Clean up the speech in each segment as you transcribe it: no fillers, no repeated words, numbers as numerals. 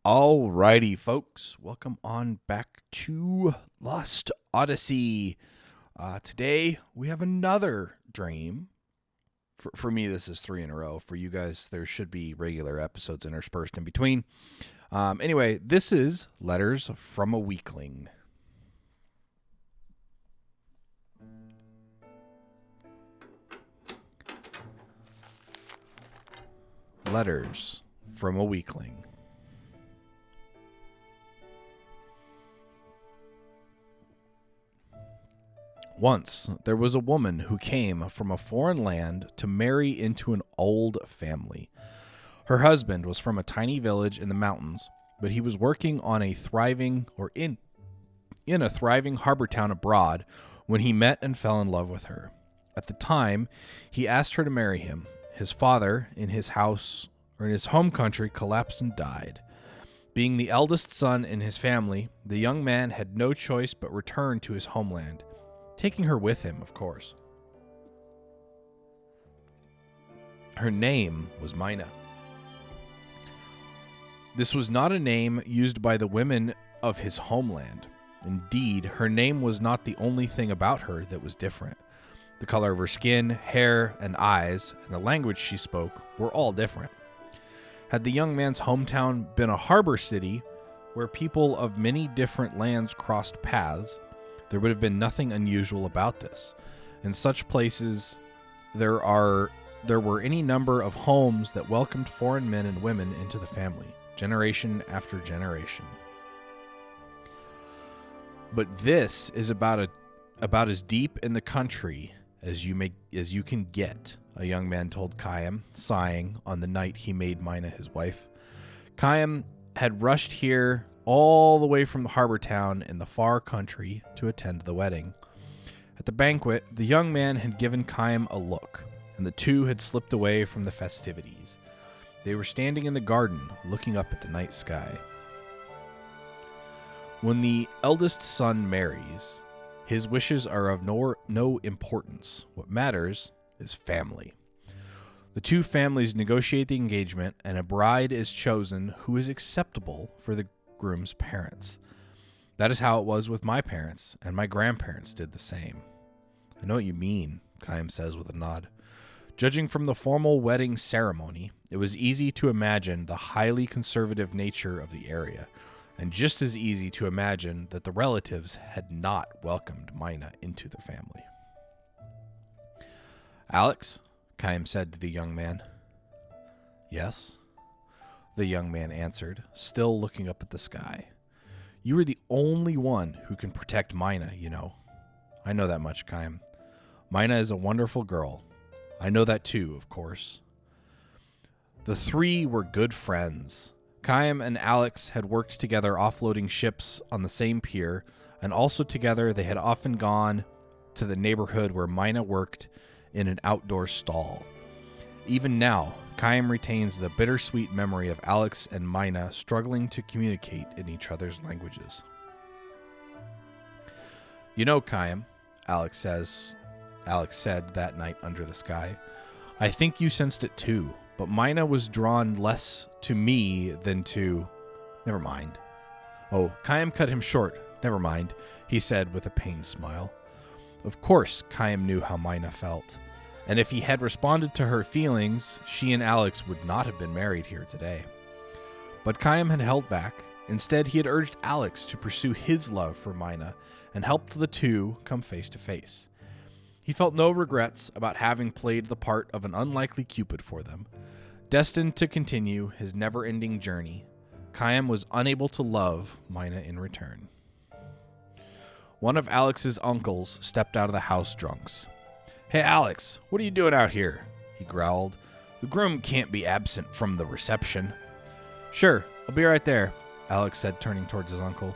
Alrighty, folks. Welcome on back to Lost Odyssey. Today, we have another dream. For me, this is 3 in a row. For you guys, there should be regular episodes interspersed in between. Anyway, this is Letters from a Weakling. Letters from a Weakling. Once, there was a woman who came from a foreign land to marry into an old family. Her husband was from a tiny village in the mountains, but he was working on a thriving, in a thriving harbor town abroad when he met and fell in love with her. At the time, he asked her to marry him. His father, in his home country, collapsed and died. Being the eldest son in his family, the young man had no choice but return to his homeland, taking her with him, of course. Her name was Mina. This was not a name used by the women of his homeland. Indeed, her name was not the only thing about her that was different. The color of her skin, hair, and eyes, and the language she spoke were all different. Had the young man's hometown been a harbor city where people of many different lands crossed paths, there would have been nothing unusual about this. In such places, there were any number of homes that welcomed foreign men and women into the family, generation after generation. But this is about as deep in the country as you can get, a young man told Khayyam, sighing on the night he made Mina his wife. Khayyam had rushed here all the way from the harbor town in the far country to attend the wedding. At the banquet, the young man had given Khayyam a look, and the two had slipped away from the festivities. They were standing in the garden, looking up at the night sky. When the eldest son marries, his wishes are of no importance. What matters is family. The two families negotiate the engagement, and a bride is chosen who is acceptable for the groom's parents. That is how it was with my parents, and my grandparents did the same. I know what you mean, Khayyam says with a nod. Judging from the formal wedding ceremony, it was easy to imagine the highly conservative nature of the area, and just as easy to imagine that the relatives had not welcomed Mina into the family. Alex, Khayyam said to the young man. Yes, the young man answered, still looking up at the sky. You are the only one who can protect Mina, you know. I know that much, Khayyam. Mina is a wonderful girl. I know that too, of course. The three were good friends. Khayyam and Alex had worked together offloading ships on the same pier, and also together they had often gone to the neighborhood where Mina worked in an outdoor stall. Even now, Khayyam retains the bittersweet memory of Alex and Mina struggling to communicate in each other's languages. You know, Khayyam, Alex said that night under the sky, I think you sensed it too, but Mina was drawn less to me than to... Never mind. Oh, Khayyam cut him short. Never mind, he said with a pained smile. Of course, Khayyam knew how Mina felt. And if he had responded to her feelings, she and Alex would not have been married here today. But Khayyam had held back. Instead, he had urged Alex to pursue his love for Mina and helped the two come face to face. He felt no regrets about having played the part of an unlikely Cupid for them. Destined to continue his never-ending journey, Khayyam was unable to love Mina in return. One of Alex's uncles stepped out of the house drunks. Hey, Alex, what are you doing out here? He growled. The groom can't be absent from the reception. Sure, I'll be right there, Alex said, turning towards his uncle.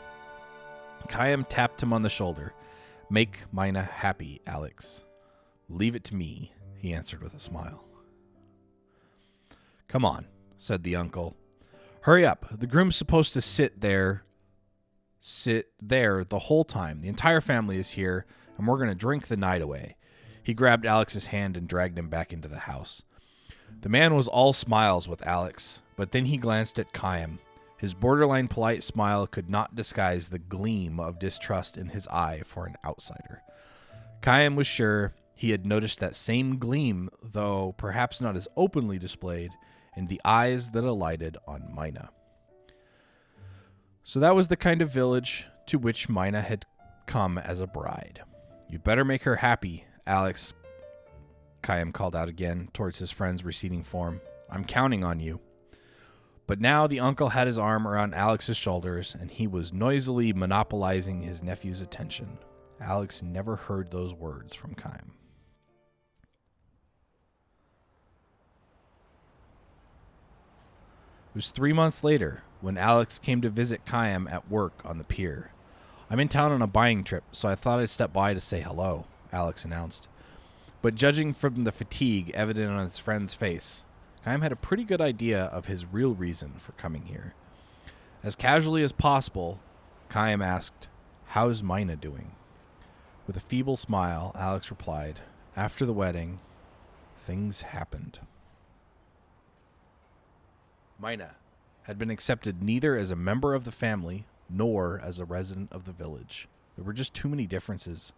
Khayyam tapped him on the shoulder. Make Mina happy, Alex. Leave it to me, he answered with a smile. Come on, said the uncle. Hurry up. The groom's supposed to sit there the whole time. The entire family is here, and we're going to drink the night away. He grabbed Alex's hand and dragged him back into the house. The man was all smiles with Alex, but then he glanced at Khayyam. His borderline polite smile could not disguise the gleam of distrust in his eye for an outsider. Khayyam was sure he had noticed that same gleam, though perhaps not as openly displayed, in the eyes that alighted on Mina. So that was the kind of village to which Mina had come as a bride. "You'd better make her happy, Alex," Khayyam called out again towards his friend's receding form. "I'm counting on you." But now the uncle had his arm around Alex's shoulders, and he was noisily monopolizing his nephew's attention. Alex never heard those words from Khayyam. It was 3 months later when Alex came to visit Khayyam at work on the pier. "I'm in town on a buying trip, so I thought I'd step by to say hello," Alex announced. But judging from the fatigue evident on his friend's face, Khayyam had a pretty good idea of his real reason for coming here. As casually as possible, Khayyam asked, "How's Mina doing?" With a feeble smile, Alex replied, "After the wedding, things happened." Mina had been accepted neither as a member of the family nor as a resident of the village. There were just too many differences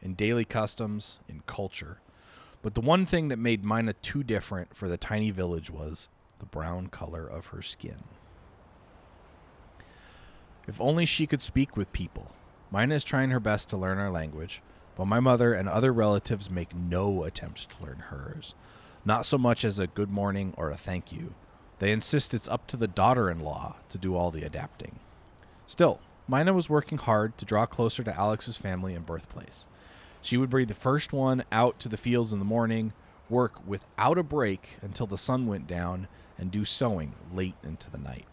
in daily customs, in culture. But the one thing that made Mina too different for the tiny village was the brown color of her skin. If only she could speak with people. Mina is trying her best to learn our language, but my mother and other relatives make no attempt to learn hers. Not so much as a good morning or a thank you. They insist it's up to the daughter-in-law to do all the adapting. Still, Mina was working hard to draw closer to Alex's family and birthplace. She would be the first one out to the fields in the morning, work without a break until the sun went down, and do sewing late into the night.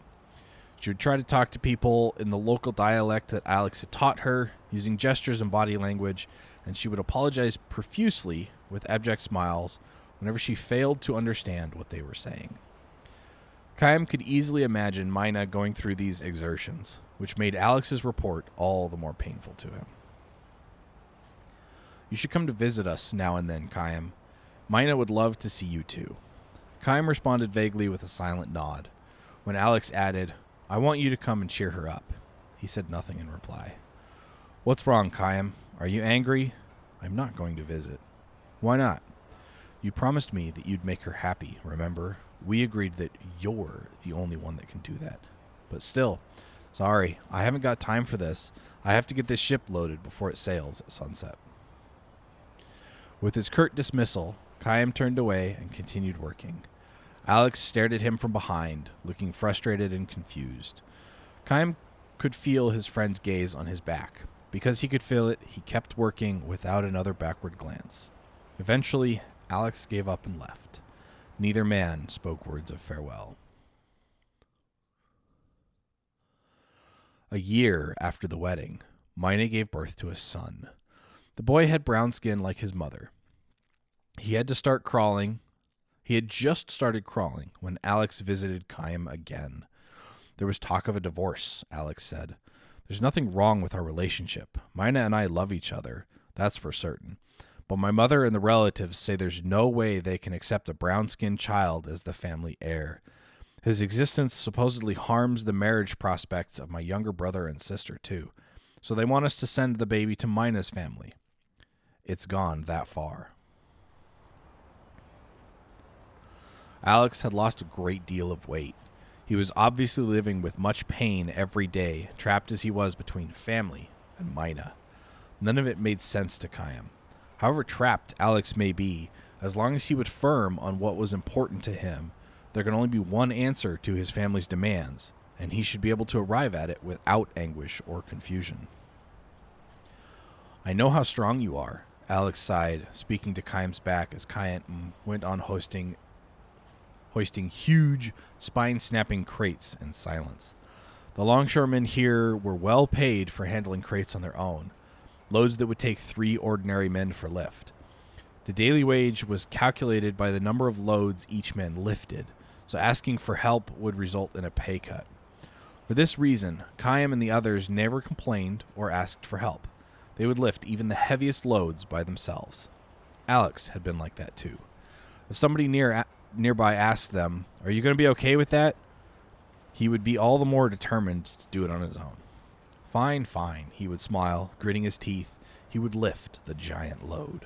She would try to talk to people in the local dialect that Alex had taught her, using gestures and body language, and she would apologize profusely with abject smiles whenever she failed to understand what they were saying. Khayyam could easily imagine Mina going through these exertions, which made Alex's report all the more painful to him. "You should come to visit us now and then, Khayyam. Mina would love to see you too." Khayyam responded vaguely with a silent nod. When Alex added, "I want you to come and cheer her up," he said nothing in reply. "What's wrong, Khayyam? Are you angry?" "I'm not going to visit." "Why not?" "You promised me that you'd make her happy, remember? We agreed that you're the only one that can do that. But still, sorry, I haven't got time for this. I have to get this ship loaded before it sails at sunset." With his curt dismissal, Khayyam turned away and continued working. Alex stared at him from behind, looking frustrated and confused. Khayyam could feel his friend's gaze on his back. Because he could feel it, he kept working without another backward glance. Eventually, Alex gave up and left. Neither man spoke words of farewell. A year after the wedding, Mina gave birth to a son. The boy had brown skin like his mother. He had just started crawling when Alex visited Khayyam again. There was talk of a divorce, Alex said. "There's nothing wrong with our relationship. Mina and I love each other, that's for certain. But my mother and the relatives say there's no way they can accept a brown-skinned child as the family heir. His existence supposedly harms the marriage prospects of my younger brother and sister, too. So they want us to send the baby to Mina's family. It's gone that far." Alex had lost a great deal of weight. He was obviously living with much pain every day, trapped as he was between family and Mina. None of it made sense to Khayyam. However trapped Alex may be, as long as he would firm on what was important to him, there can only be one answer to his family's demands, and he should be able to arrive at it without anguish or confusion. "I know how strong you are," Alex sighed, speaking to Khayyam's back as Khayyam went on hoisting huge, spine-snapping crates in silence. The longshoremen here were well paid for handling crates on their own, loads that would take 3 ordinary men for lift. The daily wage was calculated by the number of loads each man lifted, so asking for help would result in a pay cut. For this reason, Khayyam and the others never complained or asked for help. They would lift even the heaviest loads by themselves. Alex had been like that too. If somebody nearby asked them, "Are you going to be okay with that?" he would be all the more determined to do it on his own. Fine, fine, he would smile, gritting his teeth. He would lift the giant load.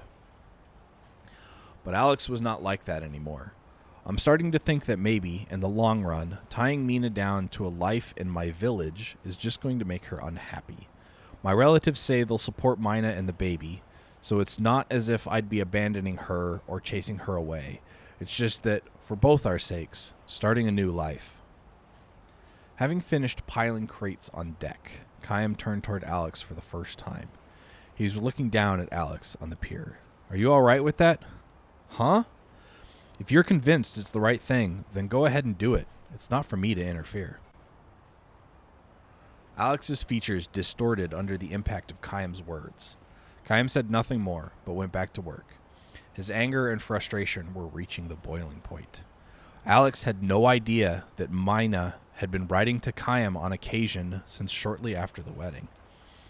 But Alex was not like that anymore. I'm starting to think that maybe, in the long run, tying Mina down to a life in my village is just going to make her unhappy. My relatives say they'll support Mina and the baby, so it's not as if I'd be abandoning her or chasing her away. It's just that, for both our sakes, starting a new life. Having finished piling crates on deck, Kayam turned toward Alex for the first time. He was looking down at Alex on the pier. Are you all right with that? Huh? If you're convinced it's the right thing, then go ahead and do it. It's not for me to interfere. Alex's features distorted under the impact of Kayam's words. Kayam said nothing more, but went back to work. His anger and frustration were reaching the boiling point. Alex had no idea that Mina had been writing to Kayam on occasion since shortly after the wedding.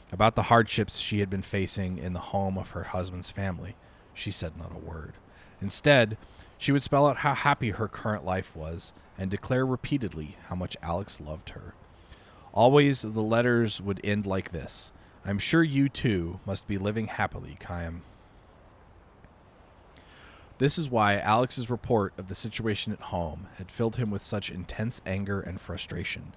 About the hardships she had been facing in the home of her husband's family, she said not a word. Instead, she would spell out how happy her current life was and declare repeatedly how much Alex loved her. Always the letters would end like this. I'm sure you too must be living happily, Kayam. This is why Alex's report of the situation at home had filled him with such intense anger and frustration.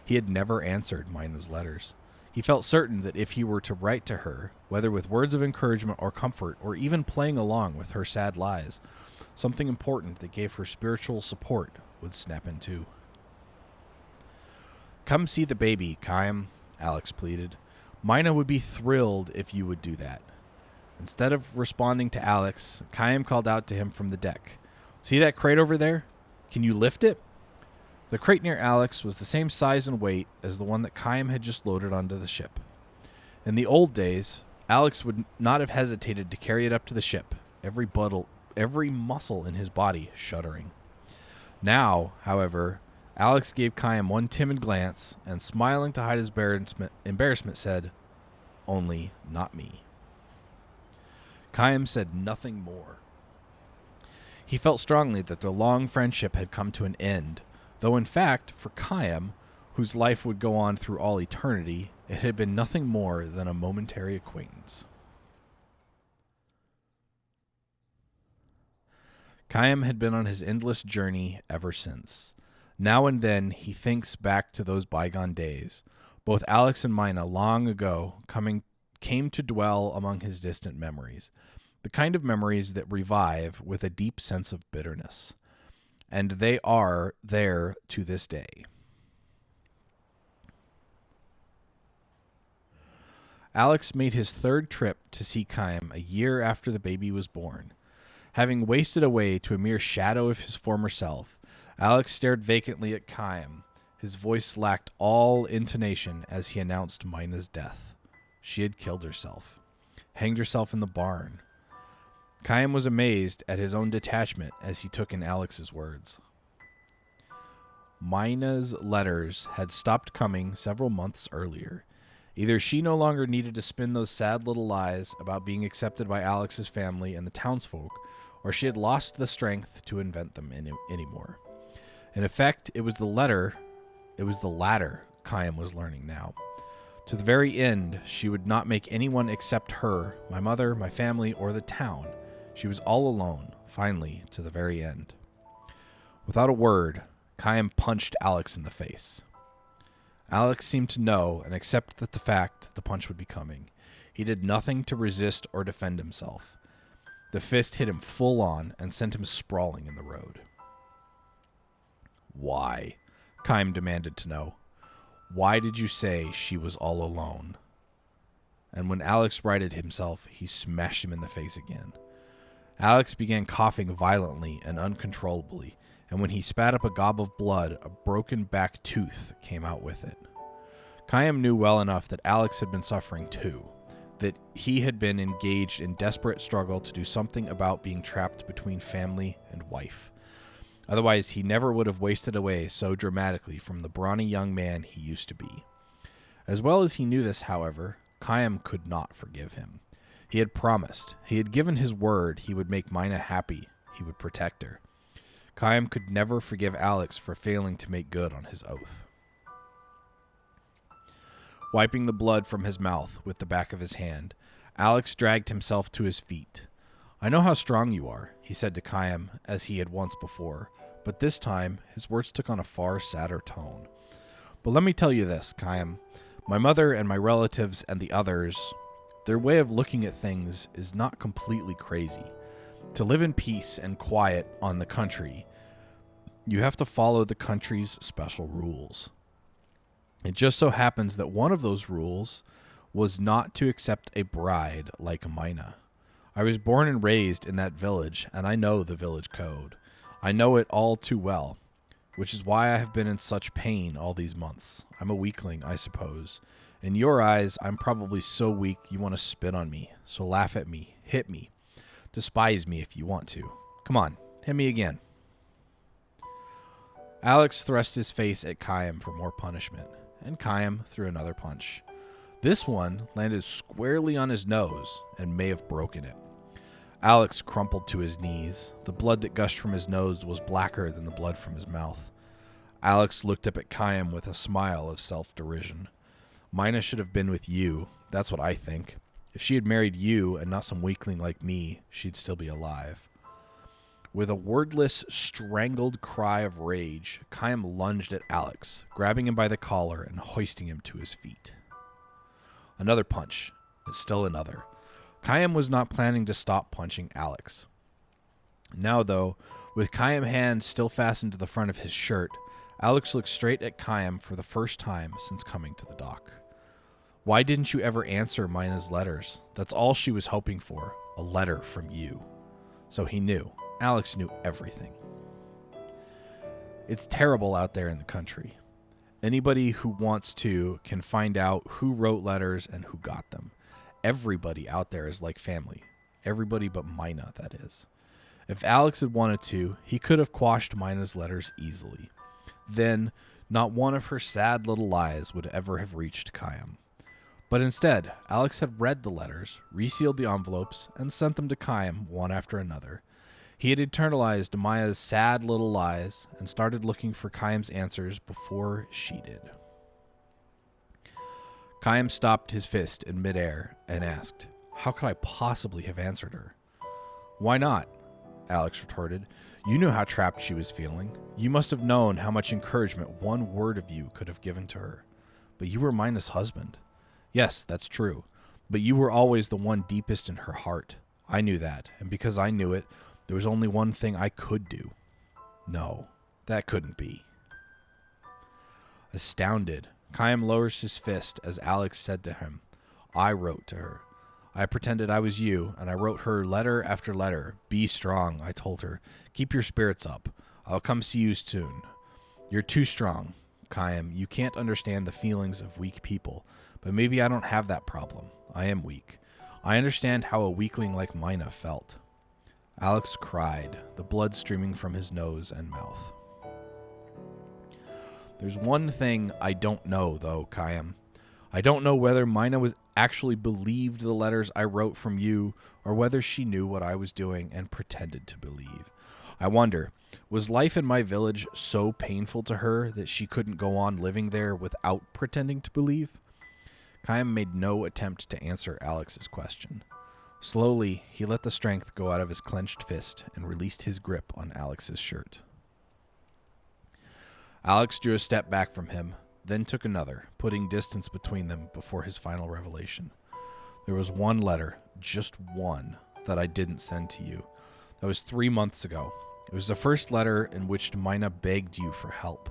He had never answered Mina's letters. He felt certain that if he were to write to her, whether with words of encouragement or comfort, or even playing along with her sad lies, something important that gave her spiritual support would snap in two. Come see the baby, Kayam, Alex pleaded. Mina would be thrilled if you would do that. Instead of responding to Alex, Kayam called out to him from the deck. See that crate over there? Can you lift it? The crate near Alex was the same size and weight as the one that Kayam had just loaded onto the ship. In the old days, Alex would not have hesitated to carry it up to the ship, every muscle in his body shuddering. Now, however, Alex gave Kayam one timid glance and, smiling to hide his embarrassment, said, Only not me. Kayam said nothing more. He felt strongly that their long friendship had come to an end, though in fact, for Kayam, whose life would go on through all eternity, it had been nothing more than a momentary acquaintance. Kayam had been on his endless journey ever since. Now and then he thinks back to those bygone days. Both Alex and Mina long ago came to dwell among his distant memories, the kind of memories that revive with a deep sense of bitterness. And they are there to this day. Alex made his third trip to see Kayam a year after the baby was born. Having wasted away to a mere shadow of his former self, Alex stared vacantly at Kayam. His voice lacked all intonation as he announced Mina's death. She had killed herself, hanged herself in the barn. Kayam was amazed at his own detachment as he took in Alex's words. Mina's letters had stopped coming several months earlier. Either she no longer needed to spin those sad little lies about being accepted by Alex's family and the townsfolk, or she had lost the strength to invent them anymore. In effect, it was the latter Kayam was learning now. To the very end, she would not make anyone except her, my mother, my family, or the town. She was all alone, finally, to the very end. Without a word, Kayam punched Alex in the face. Alex seemed to know and accept the fact that the punch would be coming. He did nothing to resist or defend himself. The fist hit him full on and sent him sprawling in the road. Why? Kayam demanded to know. Why did you say she was all alone? And when Alex righted himself, he smashed him in the face again. Alex began coughing violently and uncontrollably, and when he spat up a gob of blood, a broken back tooth came out with it. Kayam knew well enough that Alex had been suffering too, that he had been engaged in desperate struggle to do something about being trapped between family and wife. Otherwise, he never would have wasted away so dramatically from the brawny young man he used to be. As well as he knew this, however, Kayam could not forgive him. He had promised, he had given his word he would make Mina happy, he would protect her. Chaim could never forgive Alex for failing to make good on his oath. Wiping the blood from his mouth with the back of his hand, Alex dragged himself to his feet. "I know how strong you are," he said to Chaim as he had once before, but this time his words took on a far sadder tone. "But let me tell you this, Chaim. My mother and my relatives and the others, their way of looking at things is not completely crazy. To live in peace and quiet on the country, you have to follow the country's special rules. It just so happens that one of those rules was not to accept a bride like Mina. I was born and raised in that village, and I know the village code. I know it all too well, which is why I have been in such pain all these months. I'm a weakling, I suppose. In your eyes, I'm probably so weak you want to spit on me, so laugh at me, hit me, despise me if you want to. Come on, hit me again." Alex thrust his face at Chaim for more punishment, and Chaim threw another punch. This one landed squarely on his nose and may have broken it. Alex crumpled to his knees. The blood that gushed from his nose was blacker than the blood from his mouth. Alex looked up at Chaim with a smile of self-derision. "Mina should have been with you. That's what I think. If she had married you and not some weakling like me, she'd still be alive." With a wordless, strangled cry of rage, Chaim lunged at Alex, grabbing him by the collar and hoisting him to his feet. Another punch, and still another. Chaim was not planning to stop punching Alex. Now, though, with Chaim's hand still fastened to the front of his shirt, Alex looked straight at Chaim for the first time since coming to the dock. "Why didn't you ever answer Mina's letters? That's all she was hoping for, a letter from you." So he knew. Alex knew everything. It's terrible out there in the country. Anybody who wants to can find out who wrote letters and who got them. Everybody out there is like family. Everybody but Mina, that is. If Alex had wanted to, he could have quashed Mina's letters easily. Then, not one of her sad little lies would ever have reached Chaim. But instead, Alex had read the letters, resealed the envelopes, and sent them to Chaim one after another. He had internalized Maya's sad little lies and started looking for Chaim's answers before she did. Chaim stopped his fist in midair and asked, "How could I possibly have answered her?" "Why not?" Alex retorted. "You knew how trapped she was feeling. You must have known how much encouragement one word of you could have given to her. But you were Mina's husband. Yes, that's true. But you were always the one deepest in her heart. I knew that, and because I knew it, there was only one thing I could do." "No, that couldn't be." Astounded, Chaim lowers his fist as Alex said to him, "I wrote to her. I pretended I was you, and I wrote her letter after letter. Be strong, I told her. Keep your spirits up. I'll come see you soon. You're too strong, Chaim. You can't understand the feelings of weak people, but maybe I don't have that problem. I am weak. I understand how a weakling like Mina felt." Alex cried, the blood streaming from his nose and mouth. "There's one thing I don't know, though, Chaim. I don't know whether Mina was actually believed the letters I wrote from you, or whether she knew what I was doing and pretended to believe. I wonder, was life in my village so painful to her that she couldn't go on living there without pretending to believe?" Chaim made no attempt to answer Alex's question. Slowly, he let the strength go out of his clenched fist and released his grip on Alex's shirt. Alex drew a step back from him, then took another, putting distance between them before his final revelation. "There was one letter, just one, that I didn't send to you. That was 3 months ago. It was the first letter in which Mina begged you for help.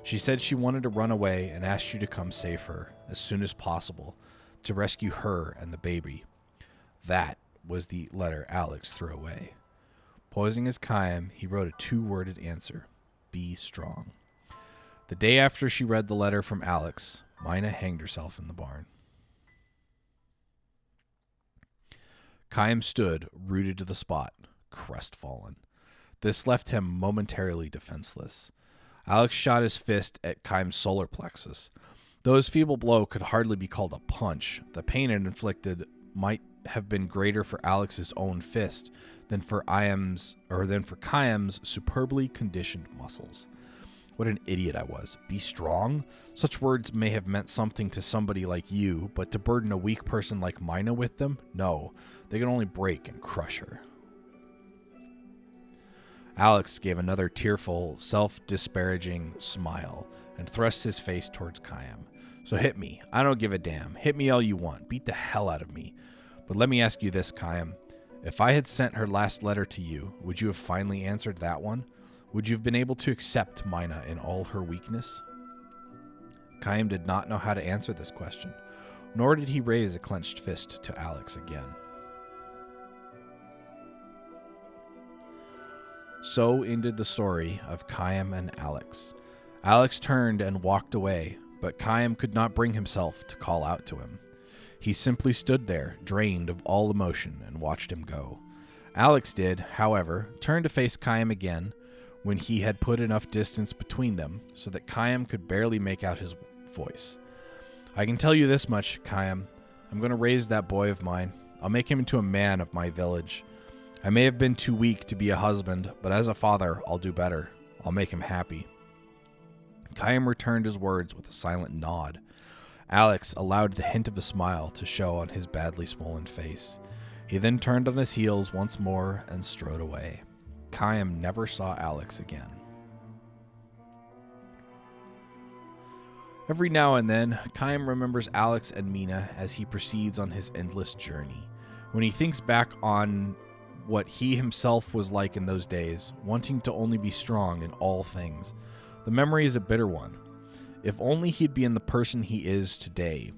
She said she wanted to run away and asked you to come save her as soon as possible, to rescue her and the baby. That was the letter Alex threw away." Poising his Chaim, he wrote a 2-worded answer, "Be strong." The day after she read the letter from Alex, Mina hanged herself in the barn. Chaim stood, rooted to the spot, crestfallen. This left him momentarily defenseless. Alex shot his fist at Chaim's solar plexus. Though his feeble blow could hardly be called a punch, the pain it inflicted might have been greater for Alex's own fist than for Khaim's superbly conditioned muscles. What an idiot I was. Be strong? Such words may have meant something to somebody like you, but to burden a weak person like Mina with them? No, they can only break and crush her. Alex gave another tearful, self-disparaging smile and thrust his face towards Khaim. So hit me. I don't give a damn. Hit me all you want. Beat the hell out of me. But let me ask you this, Khaim. If I had sent her last letter to you, would you have finally answered that one? Would you have been able to accept Mina in all her weakness? Khaim did not know how to answer this question, nor did he raise a clenched fist to Alex again. So ended the story of Khaim and Alex. Alex turned and walked away, but Khaim could not bring himself to call out to him. He simply stood there, drained of all emotion, and watched him go. Alex did, however, turn to face Khaim again when he had put enough distance between them so that Khaim could barely make out his voice. I can tell you this much, Khaim. I'm going to raise that boy of mine. I'll make him into a man of my village. I may have been too weak to be a husband, but as a father, I'll do better. I'll make him happy. Khaim returned his words with a silent nod. Alex allowed the hint of a smile to show on his badly swollen face. He then turned on his heels once more and strode away. Khaim never saw Alex again. Every now and then, Khaim remembers Alex and Mina as he proceeds on his endless journey. When he thinks back on what he himself was like in those days, wanting to only be strong in all things, the memory is a bitter one. If only he'd been the person he is today.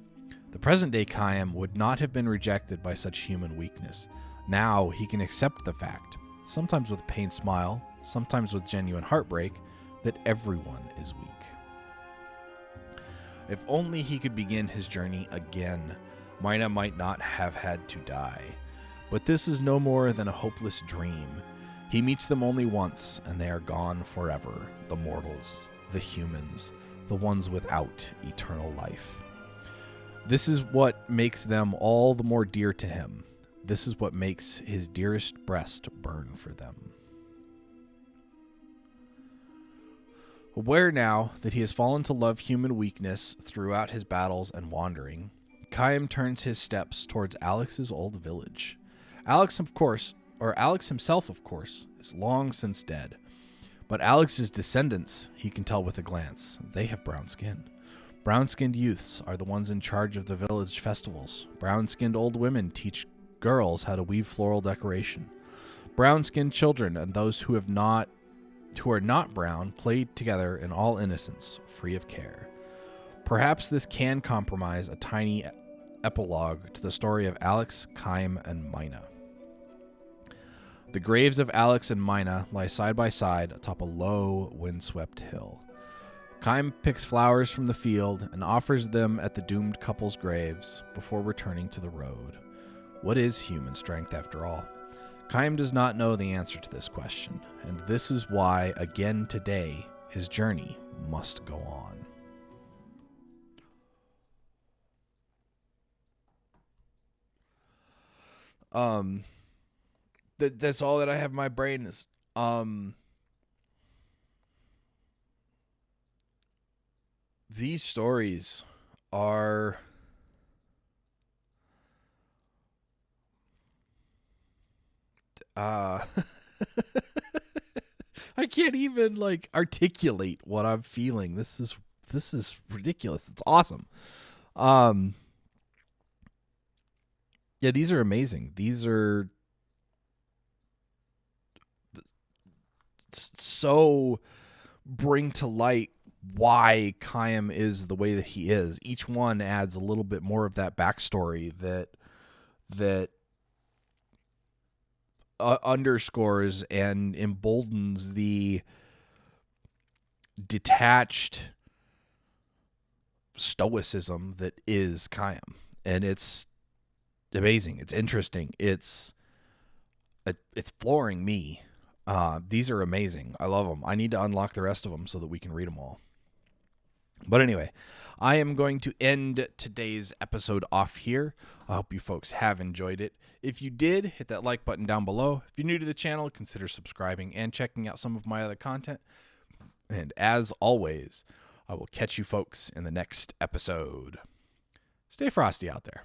The present-day Khaim would not have been rejected by such human weakness. Now he can accept the fact, sometimes with a pained smile, sometimes with genuine heartbreak, that everyone is weak. If only he could begin his journey again, Mina might not have had to die. But this is no more than a hopeless dream. He meets them only once, and they are gone forever, the mortals, the humans, the ones without eternal life. This is what makes them all the more dear to him. This is what makes his dearest breast burn for them. Aware now that he has fallen to love human weakness throughout his battles and wandering, Khaim turns his steps towards Alex's old village. Alex himself, of course, is long since dead. But Alex's descendants, he can tell with a glance, they have brown skin. Brown-skinned youths are the ones in charge of the village festivals. Brown-skinned old women teach girls how to weave floral decoration. Brown-skinned children and those who are not brown play together in all innocence, free of care. Perhaps this can compromise a tiny epilogue to the story of Alex, Khaim, and Mina. The graves of Alex and Mina lie side by side atop a low, windswept hill. Khaim picks flowers from the field and offers them at the doomed couple's graves before returning to the road. What is human strength, after all? Khaim does not know the answer to this question, and this is why, again today, his journey must go on. That's all that I have in my brain is, these stories are I can't even articulate what I'm feeling. This is ridiculous. It's awesome. Yeah, these are amazing. These are so bring to light why Khaim is the way that he is. Each one adds a little bit more of that backstory that underscores and emboldens the detached stoicism that is Khaim. And it's amazing. It's interesting. It's flooring me. These are amazing. I love them. I need to unlock the rest of them so that we can read them all. But anyway, I am going to end today's episode off here. I hope you folks have enjoyed it. If you did, hit that like button down below. If you're new to the channel, consider subscribing and checking out some of my other content. And as always, I will catch you folks in the next episode. Stay frosty out there.